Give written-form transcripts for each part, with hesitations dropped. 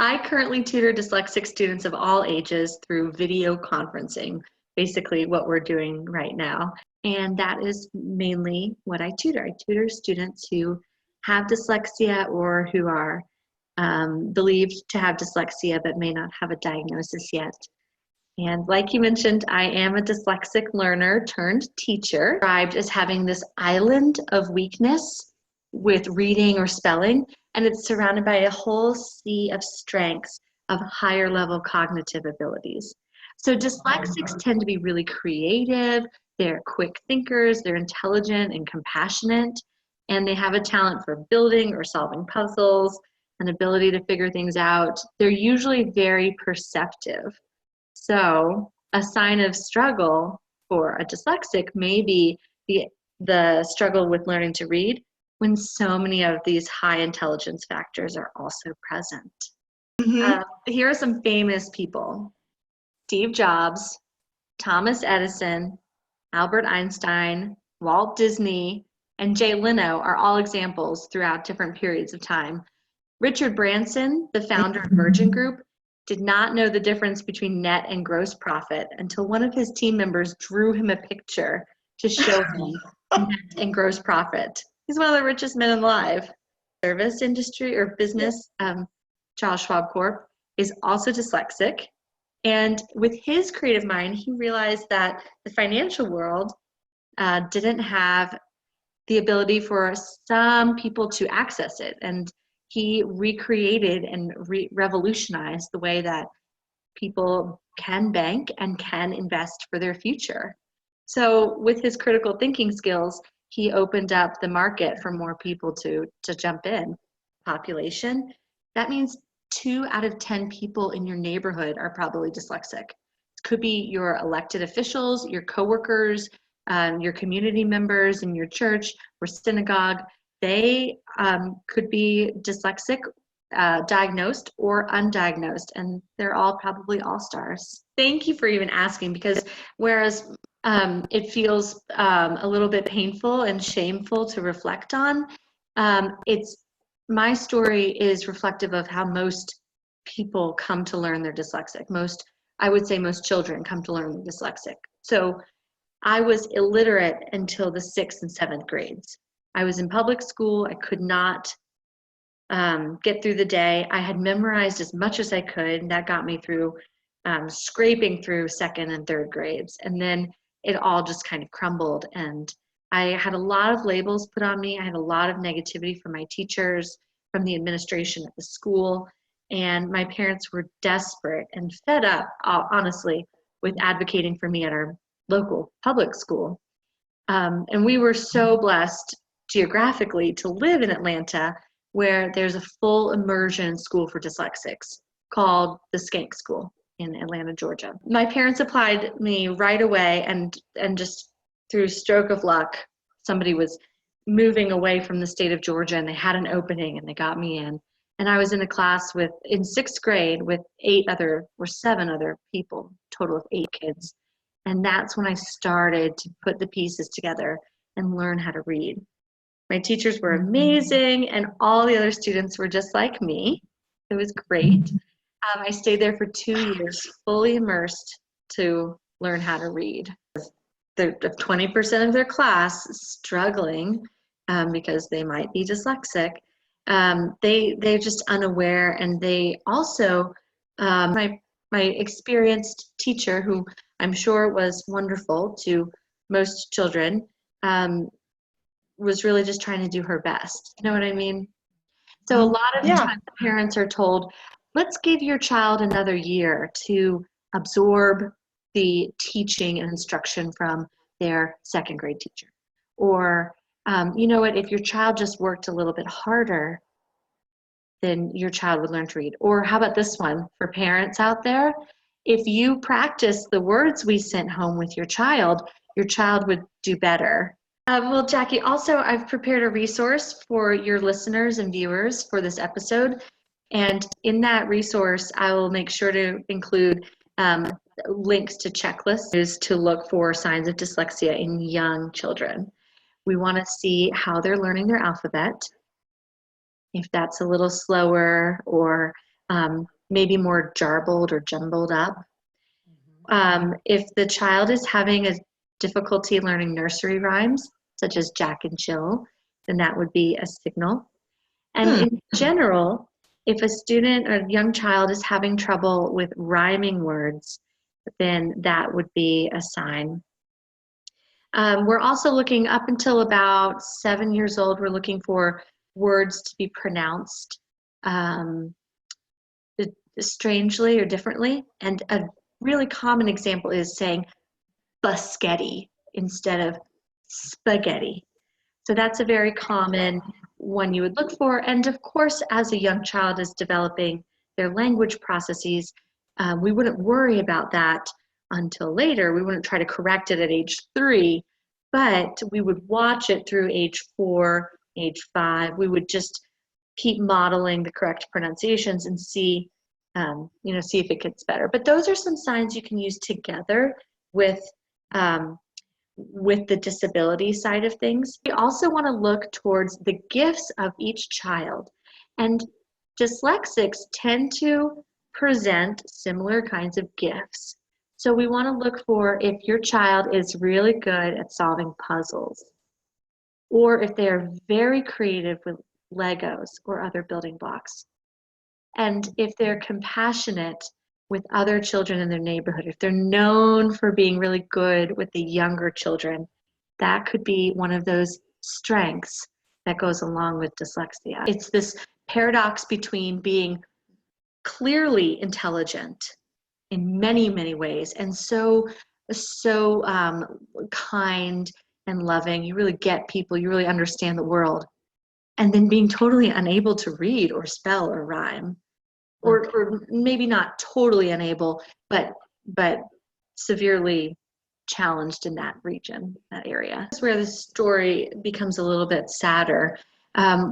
I currently tutor dyslexic students of all ages through video conferencing, basically what we're doing right now. And that is mainly what I tutor. I tutor students who have dyslexia or who are believed to have dyslexia but may not have a diagnosis yet. And like you mentioned, I am a dyslexic learner turned teacher, described as having this island of weakness with reading or spelling, and it's surrounded by a whole sea of strengths of higher level cognitive abilities. So dyslexics tend to be really creative, they're quick thinkers, they're intelligent and compassionate, and they have a talent for building or solving puzzles, an ability to figure things out. They're usually very perceptive. So a sign of struggle for a dyslexic may be the struggle with learning to read when so many of these high intelligence factors are also present. Here are some famous people. Steve Jobs, Thomas Edison, Albert Einstein, Walt Disney, and Jay Leno are all examples throughout different periods of time. Richard Branson, the founder of Virgin Group, did not know the difference between net and gross profit until one of his team members drew him a picture to show him net and gross profit. He's one of the richest men alive. Service industry or business, Charles Schwab Corp, is also dyslexic. And with his creative mind, he realized that the financial world didn't have the ability for some people to access it. And he recreated and revolutionized the way that people can bank and can invest for their future. So with his critical thinking skills, he opened up the market for more people to jump in. Population, that means 2 out of 10 people in your neighborhood are probably dyslexic. It could be your elected officials, your coworkers, your community members in your church or synagogue. They could be dyslexic, diagnosed or undiagnosed, and they're all probably all-stars. Thank you for even asking, because whereas it feels a little bit painful and shameful to reflect on, my story is reflective of how most people come to learn they're dyslexic. I would say most children come to learn they're dyslexic. So I was illiterate until the 6th and 7th grades. I was in public school. I could not get through the day. I had memorized as much as I could, and that got me through scraping through 2nd and 3rd grades. And then it all just kind of crumbled, and I had a lot of labels put on me. I had a lot of negativity from my teachers, from the administration at the school, and my parents were desperate and fed up, honestly, with advocating for me at our local public school. And we were so blessed geographically to live in Atlanta, where there's a full immersion school for dyslexics called the Skank School in Atlanta, Georgia. My parents applied me right away, and just through stroke of luck, somebody was moving away from the state of Georgia, and they had an opening, and they got me in. And I was in a class in 6th grade with 7 other people, total of 8 kids. And that's when I started to put the pieces together and learn how to read. My teachers were amazing, and all the other students were just like me. It was great. I stayed there for 2 years, fully immersed to learn how to read. The 20% of their class struggling because they might be dyslexic. They're just unaware, and they also, my experienced teacher, who I'm sure was wonderful to most children, was really just trying to do her best. You know what I mean? So a lot of times parents are told, let's give your child another year to absorb the teaching and instruction from their 2nd grade teacher. Or, you know what, if your child just worked a little bit harder, then your child would learn to read. Or how about this one for parents out there? If you practice the words we sent home with your child would do better. Well, Jackie, also I've prepared a resource for your listeners and viewers for this episode. And in that resource, I will make sure to include links to checklists to look for signs of dyslexia in young children. We want to see how they're learning their alphabet, if that's a little slower, or maybe more jarbled or jumbled up. If the child is having a difficulty learning nursery rhymes, such as Jack and Jill, then that would be a signal. And in general, if a student or young child is having trouble with rhyming words, then that would be a sign. We're also looking up until about 7 years old, we're looking for words to be pronounced strangely or differently. And a really common example is saying buschetti instead of spaghetti. So that's a very common one you would look for. And of course, as a young child is developing their language processes, we wouldn't worry about that until later. We wouldn't try to correct it at age 3, but we would watch it through age 4, age 5. We would just keep modeling the correct pronunciations and see, see if it gets better. But those are some signs you can use together with the disability side of things. We also want to look towards the gifts of each child. And dyslexics tend to present similar kinds of gifts. So we want to look for if your child is really good at solving puzzles, or if they're very creative with Legos or other building blocks, and if they're compassionate with other children in their neighborhood, if they're known for being really good with the younger children, that could be one of those strengths that goes along with dyslexia. It's this paradox between being clearly intelligent in many, many ways and so kind and loving. You really get people, you really understand the world, and then being totally unable to read or spell or rhyme. Or maybe not totally unable, but severely challenged in that region, that area. That's where the story becomes a little bit sadder.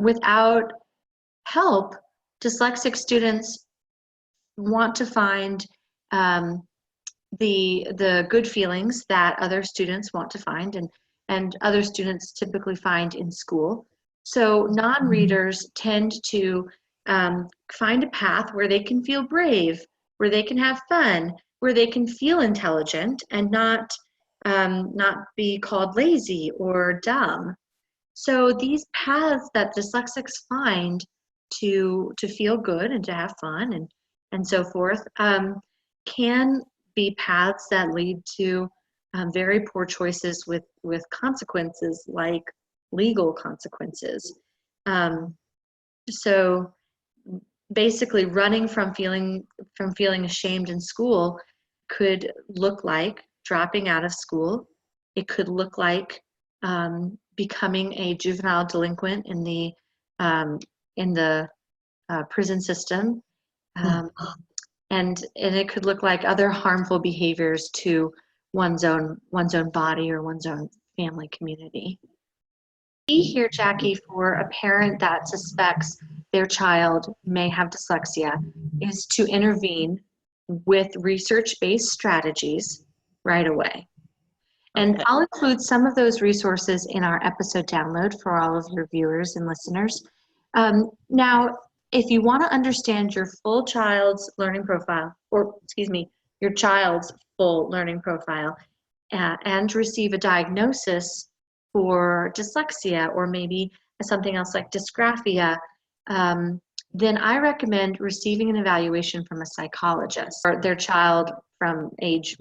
Without help, dyslexic students want to find the good feelings that other students want to find, and other students typically find in school. So non-readers tend to find a path where they can feel brave, where they can have fun, where they can feel intelligent and not be called lazy or dumb. So these paths that dyslexics find to feel good and to have fun and so forth can be paths that lead to very poor choices with consequences, like legal consequences. So basically running from feeling ashamed in school could look like dropping out of school. It could look like becoming a juvenile delinquent in the prison system, and it could look like other harmful behaviors to one's own body or one's own family community. Key here, Jackie, for a parent that suspects their child may have dyslexia is to intervene with research-based strategies right away. And I'll include some of those resources in our episode download for all of your viewers and listeners. Now, if you want to understand your full child's learning profile, or your child's full learning profile, and receive a diagnosis for dyslexia or maybe something else like dysgraphia, then I recommend receiving an evaluation from a psychologist for their child from age,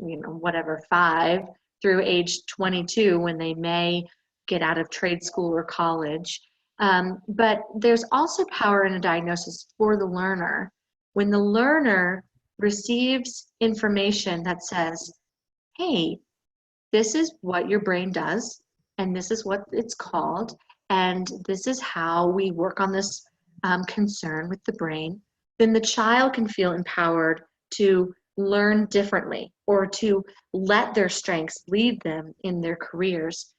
5 through age 22, when they may get out of trade school or college. But there's also power in a diagnosis for the learner. When the learner receives information that says, hey, this is what your brain does, and this is what it's called, and this is how we work on this concern with the brain, then the child can feel empowered to learn differently or to let their strengths lead them in their careers.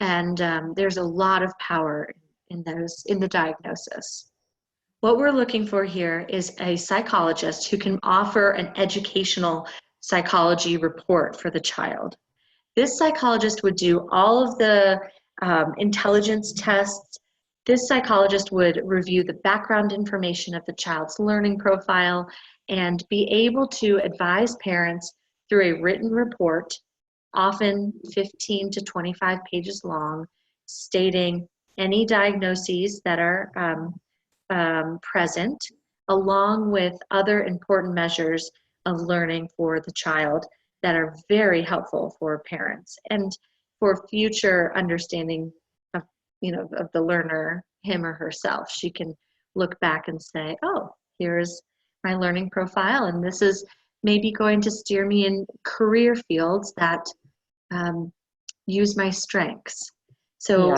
And there's a lot of power in the diagnosis. What we're looking for here is a psychologist who can offer an educational psychology report for the child. This psychologist would do all of the intelligence tests This psychologist would review the background information of the child's learning profile and be able to advise parents through a written report, often 15 to 25 pages long, stating any diagnoses that are present, along with other important measures of learning for the child that are very helpful for parents and for future understanding of, of the learner, him or herself. She can look back and say, oh, here's my learning profile, and this is maybe going to steer me in career fields that use my strengths. So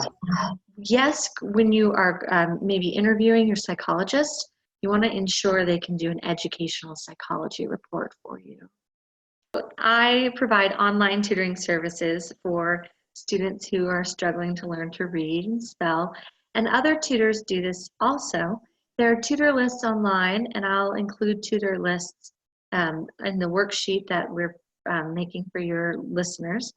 yes, when you are maybe interviewing your psychologist, you want to ensure they can do an educational psychology report for you. I provide online tutoring services for students who are struggling to learn to read and spell, and other tutors do this also. There are tutor lists online, and I'll include tutor lists in the worksheet that we're making for your listeners.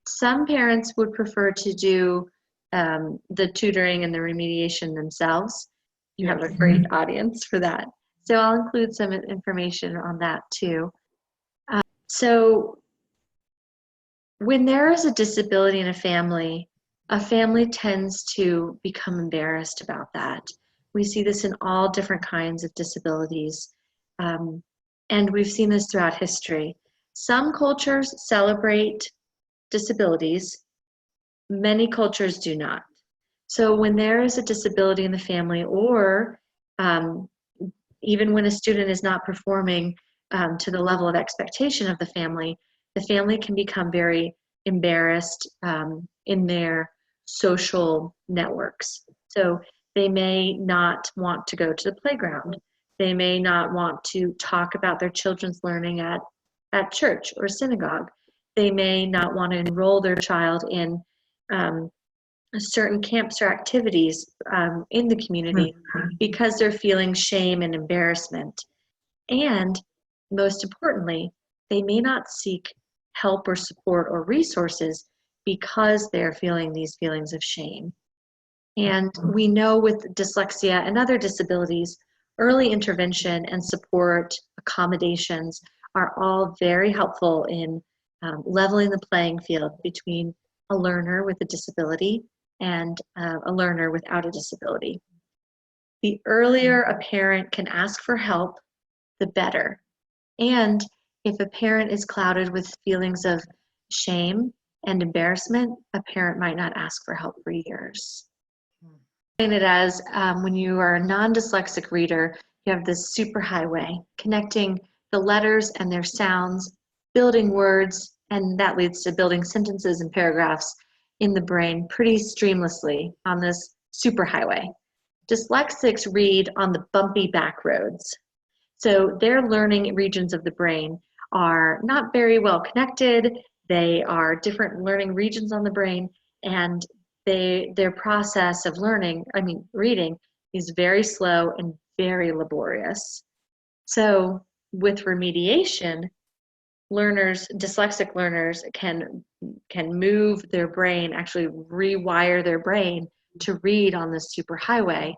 Some parents would prefer to do the tutoring and the remediation themselves. You have a great audience for that. So I'll include some information on that too. So when there is a disability in a family tends to become embarrassed about that. We see this in all different kinds of disabilities. And we've seen this throughout history. Some cultures celebrate disabilities, many cultures do not. So when there is a disability in the family, or even when a student is not performing to the level of expectation of the family can become very embarrassed in their social networks. So they may not want to go to the playground. They may not want to talk about their children's learning at church or synagogue. They may not want to enroll their child in certain camps or activities in the community because they're feeling shame and embarrassment. And most importantly, they may not seek help or support or resources because they're feeling these feelings of shame. And we know with dyslexia and other disabilities, early intervention and support accommodations are all very helpful in leveling the playing field between a learner with a disability and a learner without a disability. The earlier a parent can ask for help, the better. And if a parent is clouded with feelings of shame and embarrassment, a parent might not ask for help for years. It as when you are a non-dyslexic reader, you have this superhighway connecting the letters and their sounds, building words, and that leads to building sentences and paragraphs in the brain pretty streamlessly on this superhighway. Dyslexics read on the bumpy back roads. So their learning regions of the brain are not very well connected. They are different learning regions on the brain, and their process of reading is very slow and very laborious. So with remediation, dyslexic learners can move their brain, actually rewire their brain to read on this superhighway.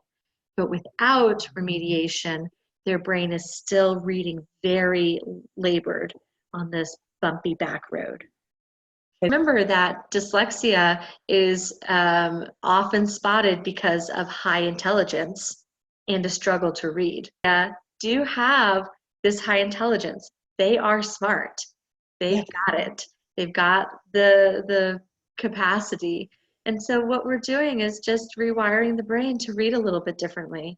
But without remediation, their brain is still reading very labored on this bumpy back road. Remember that dyslexia is often spotted because of high intelligence and a struggle to read. Do have this high intelligence. They are smart. They've got it. They've got the capacity. And so what we're doing is just rewiring the brain to read a little bit differently.